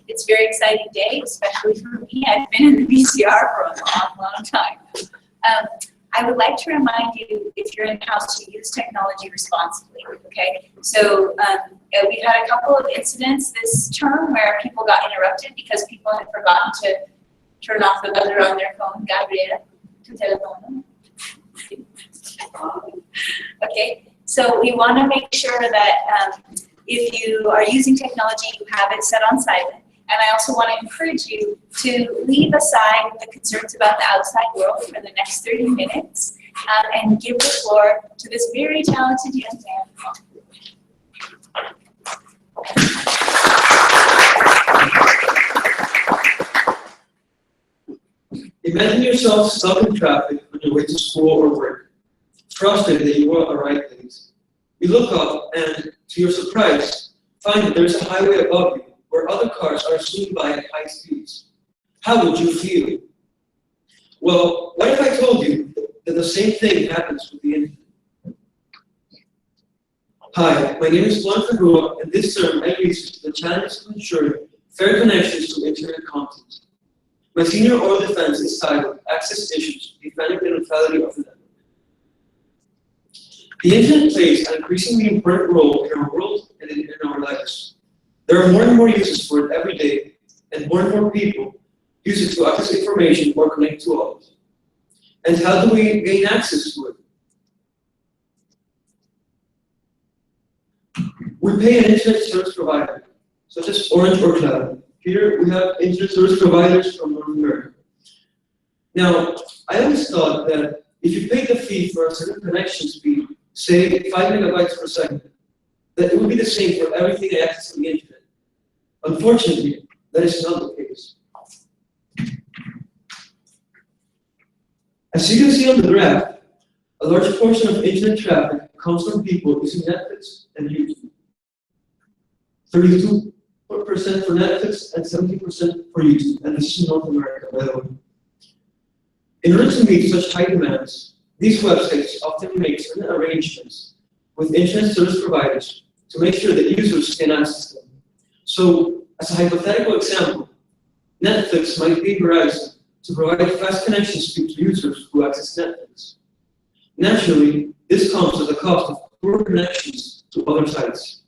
It's a very exciting day, especially for me. I've been in the VCR for a long, long time. I would like to remind you, if you're in the house, to use technology responsibly, okay? So we've had a couple of incidents this term where people got interrupted because people had forgotten to turn off the buzzer on their phone. Gabriela, tu teléfono. Okay, so we want to make sure that if you are using technology, you have it set on silent. And I also want to encourage you to leave aside the concerns about the outside world for the next 30 minutes and give the floor to this very talented young man. Imagine yourself stuck in traffic on your way to school or work, frustrated that you were on the right place. You look up and, to your surprise, find that there's a highway above you where other cars are zooming by at high speeds. How would you feel? Well, what if I told you that the same thing happens with the internet? Hi, my name is Juan Ferrua, and this term I research the challenges to ensure fair connections to internet content. My senior oral defense is titled Access Issues, Defending the Neutrality of the Network. The internet plays an increasingly important role in our world and in our lives. There are more and more uses for it every day, and more people use it to access information or connect to others. And how do we gain access to it? We pay an internet service provider, such as Orange or Cloud. Here we have internet service providers from North America. Now, I always thought that if you paid the fee for a certain connection speed, say 5 megabytes per second, that it would be the same for everything I access on the internet. Unfortunately, that is not the case. As you can see on the graph, a large portion of internet traffic comes from people using Netflix and YouTube. 32% for Netflix and 70% for YouTube, and this is in North America, by the way. In order to meet such high demands, these websites often make certain arrangements with internet service providers to make sure that users can access them. So, as a hypothetical example, Netflix might pay Verizon to provide fast connection speed to users who access Netflix. Naturally, this comes at the cost of poor connections to other sites.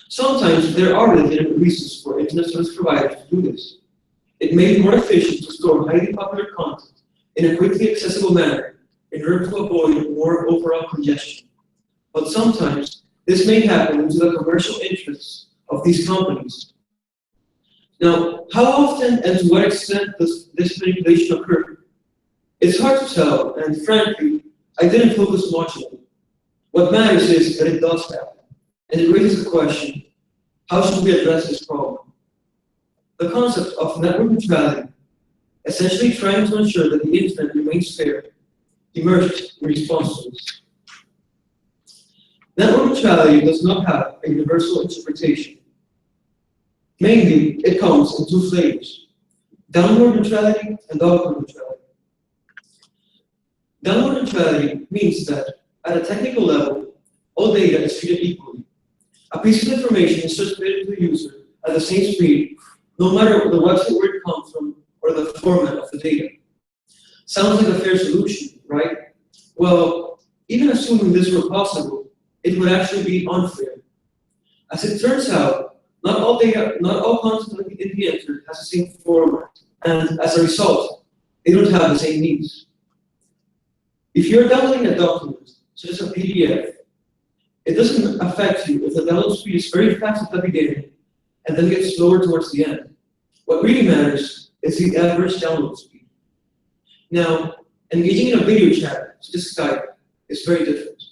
Sometimes there are legitimate reasons for internet service providers to do this. It may be more efficient to store highly popular content in a quickly accessible manner in order to avoid more overall congestion. But sometimes this may happen due to the commercial interests of these companies. Now, how often and to what extent does this manipulation occur? It's hard to tell, and frankly, I didn't focus much on it. What matters is that it does happen, and it raises the question, how should we address this problem? The concept of network neutrality, essentially trying to ensure that the internet remains fair, emerged in response to this. Network neutrality does not have a universal interpretation. Mainly, it comes in two flavors: download neutrality and upload neutrality. Download neutrality means that, at a technical level, all data is treated equally. A piece of information is transmitted to the user at the same speed, no matter the website where it comes from or the format of the data. Sounds like a fair solution, right? Well, even assuming this were possible, it would actually be unfair. As it turns out, not all content in the internet has the same format, and as a result, they don't have the same needs. If you're downloading a document, such as a PDF, it doesn't affect you if the download speed is very fast at the beginning and then gets slower towards the end. What really matters is the average download speed. Now, engaging in a video chat, such as Skype, is very different.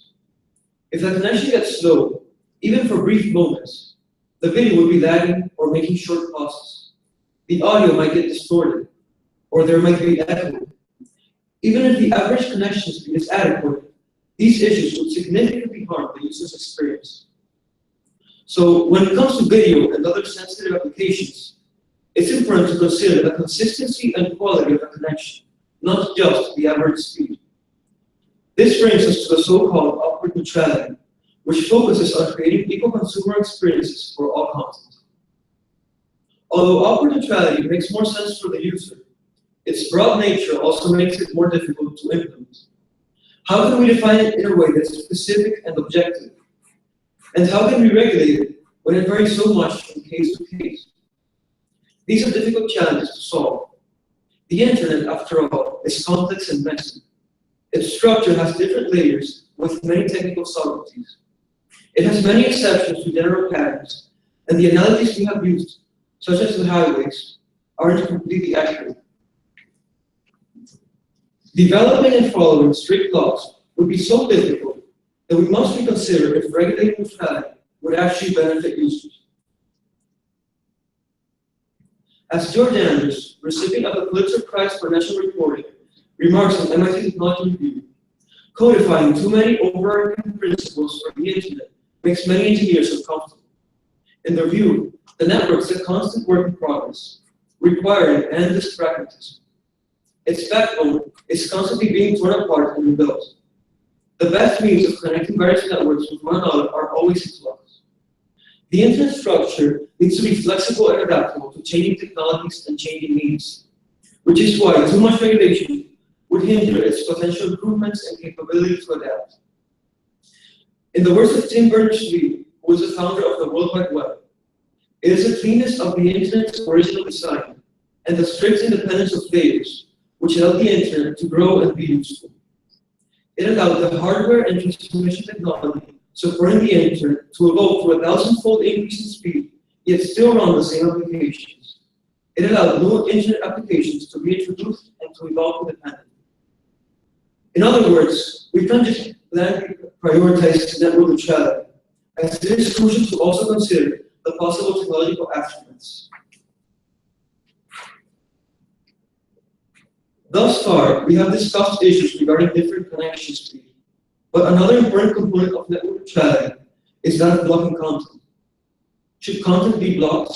If the connection gets slow, even for brief moments, the video will be lagging or making short pauses. The audio might get distorted, or there might be echo. Even if the average connection speed is adequate, these issues would significantly harm the user's experience. So when it comes to video and other sensitive applications, it's important to consider the consistency and quality of the connection, not just the average speed. This brings us to the so-called upward neutrality, which focuses on creating equal consumer experiences for all content. Although upward neutrality makes more sense for the user, its broad nature also makes it more difficult to implement. How can we define it in a way that's specific and objective? And how can we regulate it when it varies so much from case to case? These are difficult challenges to solve. The internet, after all, is complex and messy. Its structure has different layers with many technical subtleties. It has many exceptions to general patterns, and the analogies we have used, such as the highways, aren't completely accurate. Developing and following strict laws would be so difficult that we must reconsider if regulating neutrality would actually benefit users. As George Anders, recipient of the Pulitzer Prize for National Reporting, remarks on MIT Technology Review, codifying too many overarching principles for the internet makes many engineers uncomfortable. In their view, the network is a constant work in progress, requiring endless pragmatism. Its backbone is constantly being torn apart and rebuilt. The best means of connecting various networks with one another are always in flux. The internet structure needs to be flexible and adaptable to changing technologies and changing needs, which is why too much regulation would hinder its potential improvements and capability to adapt. In the words of Tim Berners-Lee, who was the founder of the World Wide Web, it is the cleanness of the internet's original design and the strict independence of layers which allowed the internet to grow and be useful. It allowed the hardware and transmission technology supporting the internet to evolve to a 1,000-fold increase in speed, yet still run the same applications. It allowed new internet applications to be introduced and to evolve independently. In other words, we can't just blindly prioritize network neutrality, as it is crucial to also consider the possible technological aftermaths. Thus far, we have discussed issues regarding different connection speed, but another important component of network neutrality is that of blocking content. Should content be blocked?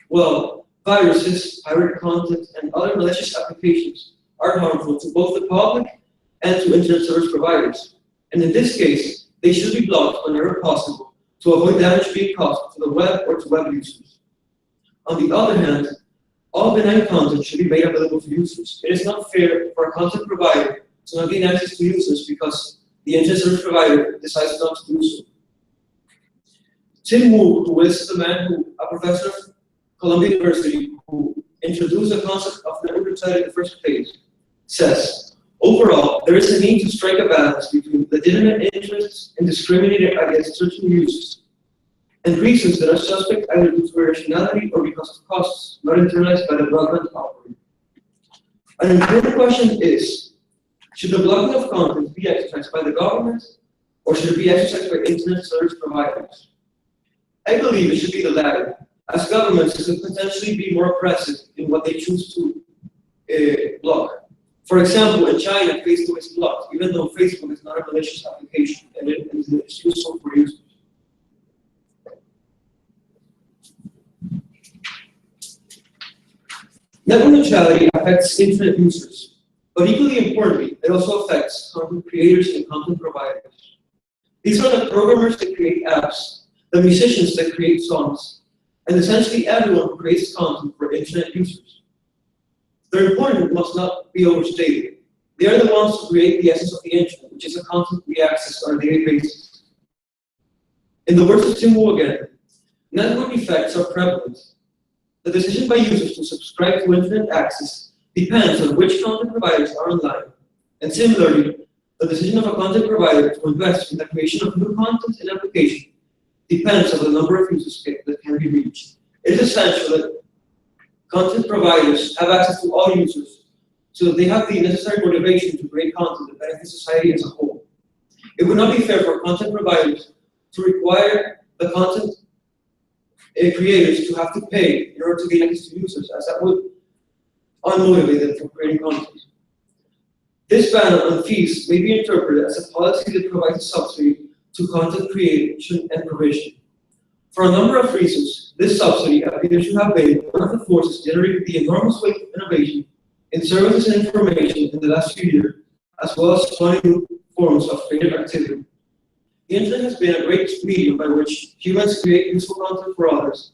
Well, viruses, pirate content, and other malicious applications are harmful to both the public and to internet service providers, and in this case, they should be blocked whenever possible to avoid damage being caused to the web or to web users. On the other hand, all benign content should be made available to users. It is not fair for a content provider to not gain access to users because the internet service provider decides not to do so. Tim Wu, who is a professor of Columbia University, who introduced the concept of network neutrality in the first place, says, overall, there is a need to strike a balance between legitimate interests and discriminating against certain users, and reasons that are suspect either due to irrationality or because of costs not internalized by the broadband operator. An important question is, should the blocking of content be exercised by the government, or should it be exercised by internet service providers? I believe it should be the latter, as governments could potentially be more aggressive in what they choose to block. For example, in China, Facebook is blocked, even though Facebook is not a malicious application and it is useful for users. Network neutrality affects internet users, but equally importantly, it also affects content creators and content providers. These are the programmers that create apps, the musicians that create songs, and essentially everyone who creates content for internet users. Their importance must not be overstated. They are the ones who create the essence of the internet, which is the content we access on a daily basis. In the words of Tim Wu again, network effects are prevalent. The decision by users to subscribe to internet access depends on which content providers are online. And similarly, the decision of a content provider to invest in the creation of new content and application depends on the number of users that can be reached. It is essential that content providers have access to all users so that they have the necessary motivation to create content that benefits society as a whole. It would not be fair for content providers to require the content creators to have to pay in order to gain access to users, as that would unmotivate them from creating content. This ban on fees may be interpreted as a policy that provides a subsidy to content creation and provision. For a number of reasons, this subsidy appears to have been one of the forces generating the enormous wave of innovation in services and information in the last few years, as well as funding new forms of creative activity. The internet has been a great medium by which humans create useful content for others,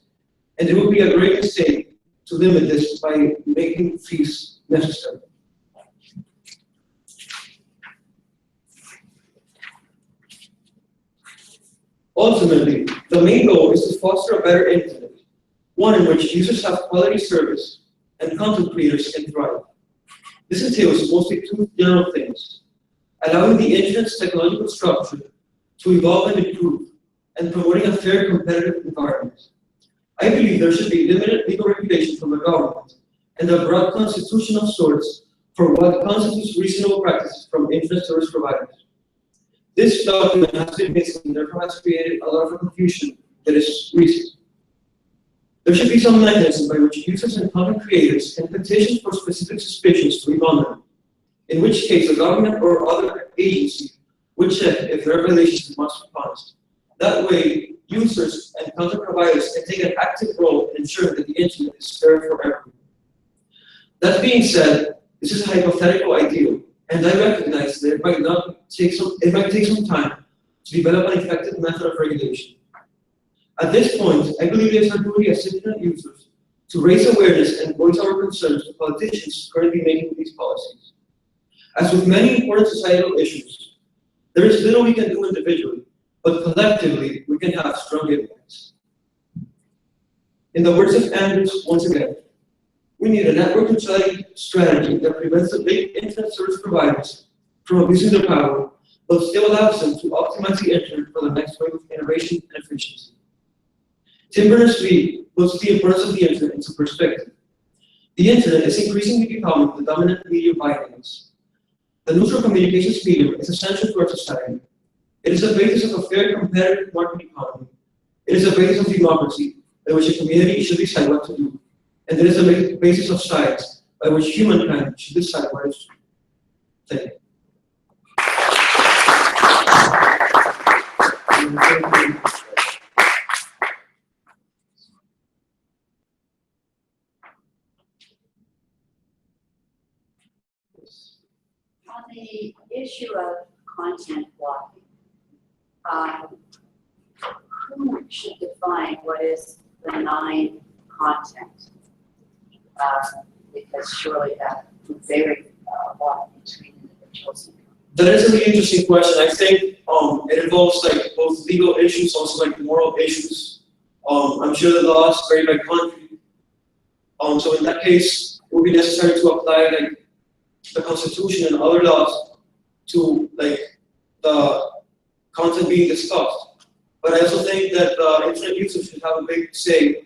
and it would be a great mistake limit this by making fees necessary. Ultimately, the main goal is to foster a better internet, one in which users have quality service and content creators can thrive. This entails mostly two general things: allowing the internet's technological structure to evolve and improve, and promoting a fair competitive environment. I believe there should be limited legal regulation from the government and a broad constitution of sorts for what constitutes reasonable practices from internet service providers. This document has been missing and therefore has created a lot of confusion that is recent. There should be some mechanism by which users and content creators can petition for specific suspicions to be monitored, in which case the government or other agency would check if their violations must be punished. That way, users and content providers can take an active role in ensuring that the internet is fair for everyone. That being said, this is a hypothetical ideal, and I recognize that it might take some time to develop an effective method of regulation. At this point, I believe it is our duty as internet users to raise awareness and voice our concerns to politicians currently making these policies. As with many important societal issues, there is little we can do individually, but collectively we can have strong impacts. In the words of Andrews, once again, we need a network neutrality strategy that prevents the big internet service providers from abusing their power, but still allows them to optimize the internet for the next wave of innovation and efficiency. Tim Berners-Lee puts the importance of the internet into perspective. The internet is increasingly becoming the dominant medium by us. The neutral communications medium is essential to our society. It is the basis of a fair competitive market economy. It is the basis of democracy, by which a community should decide what to do. And it is the basis of science, by which humankind should decide what is true. Thank you. On the issue of content blocking, who should define what is benign content? Because surely that would vary a lot between individuals. That is a really interesting question. I think it involves like both legal issues, also like moral issues. I'm sure the laws vary by country. So in that case, it would be necessary to apply like the Constitution and other laws to like the content being discussed. But I also think that internet users should have a big say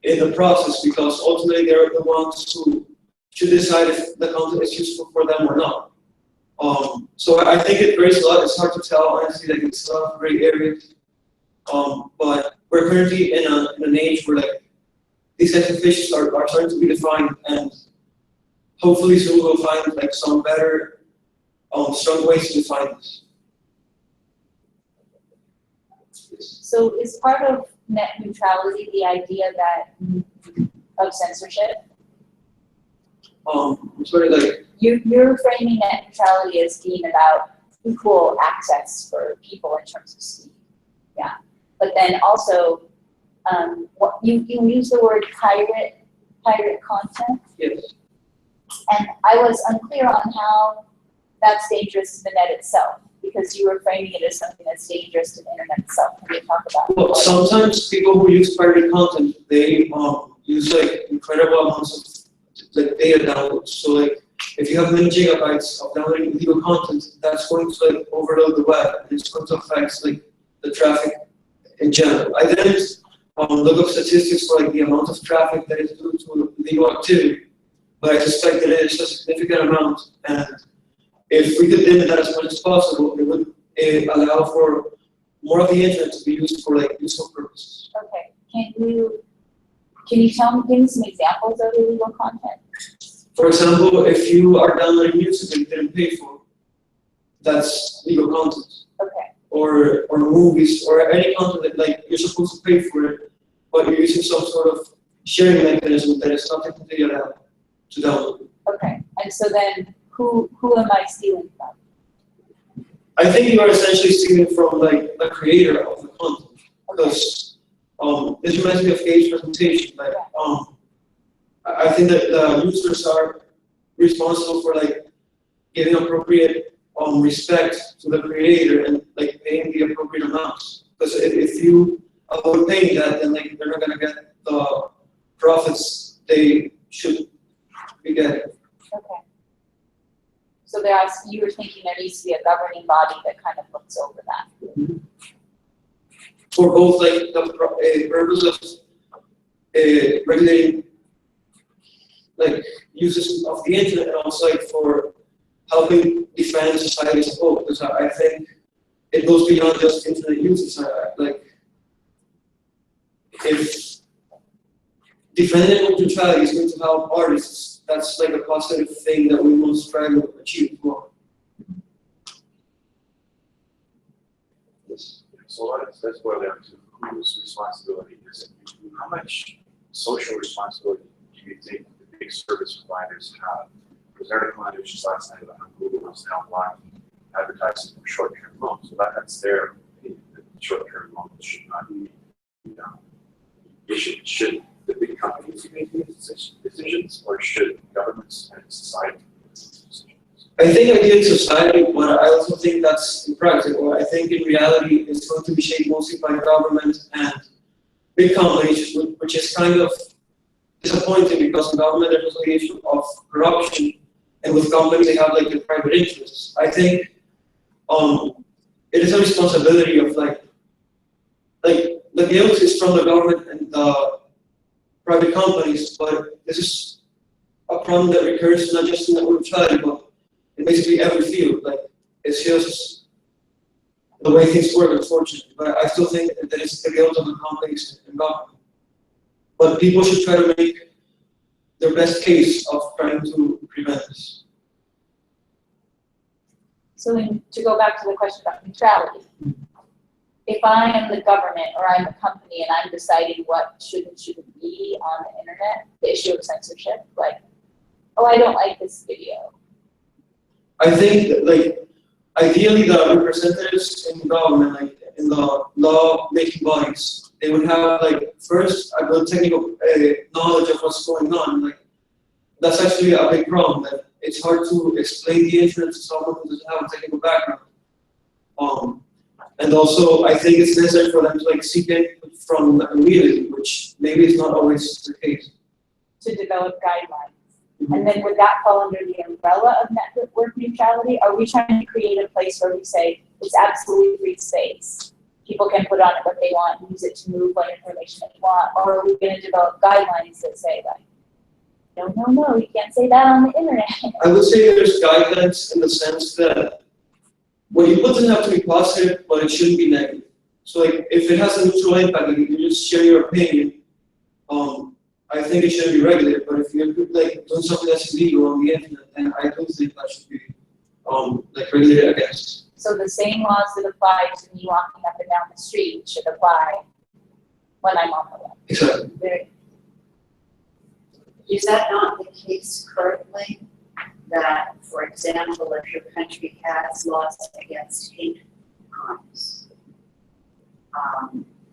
in the process, because ultimately they're the ones who should decide if the content is useful for them or not. So I think it varies a lot. It's hard to tell, honestly, like it's a lot of gray areas. But we're currently in an age where like these types of issues are starting to be defined, and hopefully soon we'll find like some better, strong ways to define this. So is part of net neutrality the idea that of censorship? Sort of like You're framing net neutrality as being about equal access for people in terms of speed. Yeah. But then also, what you use the word pirate content. yes. And I was unclear on how that's dangerous to the net itself, because you were framing it as something that's dangerous to the internet itself. Can you talk about Well, sometimes people who use pirated content, they use like incredible amounts of like data downloads. So like if you have many gigabytes of downloading illegal content, that's going to like overload the web, and it's going to affect like the traffic in general. I didn't look up statistics for like the amount of traffic that is due to illegal activity, but I suspect that it is a significant amount, and if we could limit that as much as possible, it would allow for more of the internet to be used for like useful purposes. Okay. Can you give me some examples of illegal content? For example, if you are downloading music that you didn't pay for, that's legal content. Okay. Or movies, or any content that like you're supposed to pay for it, but you're using some sort of sharing mechanism that is not technically allowed to download. Okay. And so then who am I stealing from? I think you are essentially stealing from like the creator of the content, because this reminds me of Gabe's presentation. Like I think that the users are responsible for like giving appropriate respect to the creator and like paying the appropriate amounts. Because if you avoid paying that, then like they're not gonna get the profits they should be getting. Okay. So you were thinking there needs to be a governing body that kind of looks over that. For both like the purpose of regulating like uses of the internet and also like for helping defend society as a whole, because I think it goes beyond just internet users. Like if defending neutrality is going to help artists, that's like a positive thing that we must try to achieve more. Yes. So let's boil down to whose responsibility is it? How much social responsibility do you think the big service providers have? Because there article I just last night about how Google is now blocking advertising for short-term loans. So that's their opinion, that short-term loans should not be, should the big companies be making decisions, or should governments and society make decisions? I think ideally in society, but I also think that's impractical. I think in reality it's going to be shaped mostly by government and big companies, which is kind of disappointing because in government there's also the issue of corruption, and with companies they have like the private interests. I think it is a responsibility of like the guilt is from the government and the private companies, but this is a problem that recurs not just in the neutrality, but in basically every field. Like it's just the way things work, unfortunately. But I still think that it's the guilt of the companies and government. But people should try to make their best case of trying to prevent this. So to go back to the question about neutrality, if I am the government or I'm a company and I'm deciding what should and shouldn't be on the internet, the issue of censorship, like, oh, I don't like this video. I think that, like, ideally the representatives in government, like in the law-making bodies, they would have like first a good technical knowledge of what's going on. Like that's actually a big problem. That it's hard to explain the internet to someone who doesn't have a technical background. And also, I think it's necessary for them to like seek input from the community, which maybe is not always the case. To develop guidelines. And then would that fall under the umbrella of network neutrality? Are we trying to create a place where we say it's absolutely free space? People can put on it what they want, use it to move what information they want, or are we going to develop guidelines that say like, no, you can't say that on the internet? I would say there's guidelines in the sense that what you put doesn't have to be positive, but it shouldn't be negative. So like if it has a neutral impact, like if you just share your opinion, I think it shouldn't be regulated. But if you're like doing something that's illegal on the internet, then I don't think that should be like regulated against. So the same laws that apply to me walking up and down the street should apply when I'm on the web. Exactly. Is that not the case currently? That, for example, if your country has laws against hate crimes,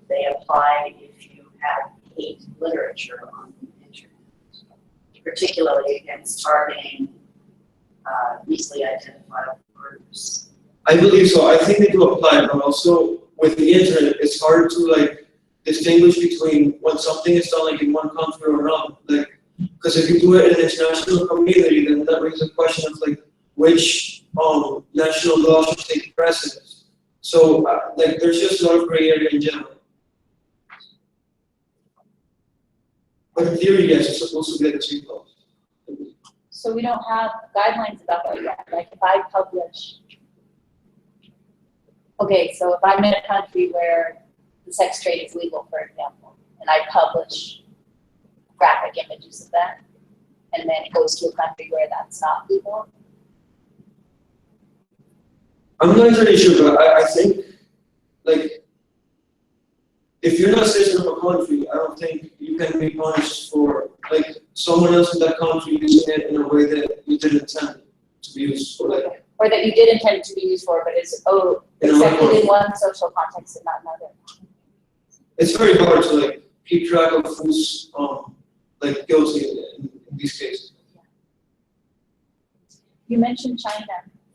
they apply if you have hate literature on the internet, particularly against targeting easily identifiable groups. I believe so. I think they do apply, but also with the internet, it's hard to like distinguish between when something is done like in one country or another. Like, because if you do it in an international community, then that raises a question of like which national law should take precedence. So like there's just a lot of gray area in general. But in theory, yes, it's supposed to be the same laws. So we don't have guidelines about that yet. Like if I publish, okay, so if I'm in a country where the sex trade is legal, for example, and I publish graphic images of that, and then it goes to a country where that's not legal. I'm not entirely sure, but I think, like, if you're not a citizen of a country, I don't think you can be punished for, like, someone else in that country using it in a way that you didn't intend to be used for, like. Or that you did intend to be used for, but is accepted in one social context and not another. It's very hard to, like, keep track of who's, like, guilty these cases. You mentioned China.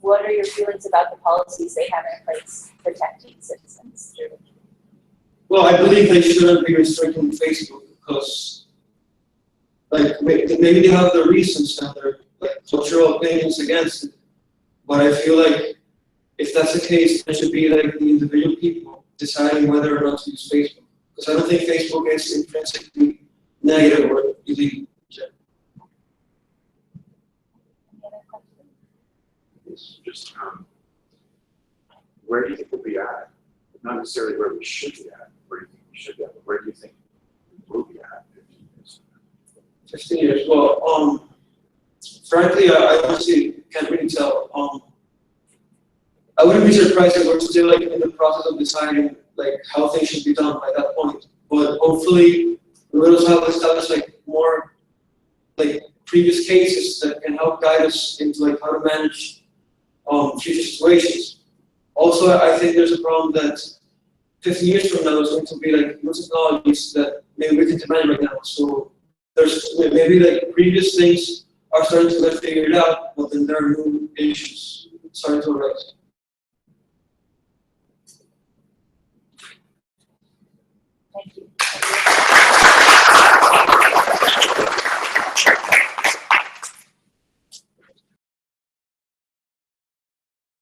What are your feelings about the policies they have in place protecting citizens? Well, I believe they shouldn't be restricting Facebook because, like, maybe they have their reasons and their like cultural opinions against it. But I feel like if that's the case, it should be like the individual people deciding whether or not to use Facebook. Because I don't think Facebook is intrinsically negative or illegal. It's just, where do you think we'll be at? Not necessarily where we should be at, where do you think we should be at, but where do you think we will be at in 15 years? 15 years. Well, frankly, I honestly can't really tell. I wouldn't be surprised if we're still like in the process of deciding like how things should be done by that point. But hopefully, we will have established like more like previous cases that can help guide us into like how to manage future situations. Also, I think there's a problem that 15 years from now is going to be like new technologies that maybe we can demand right now. So there's maybe like previous things are starting to get figured out, but then there are new issues starting to arise. Thank you.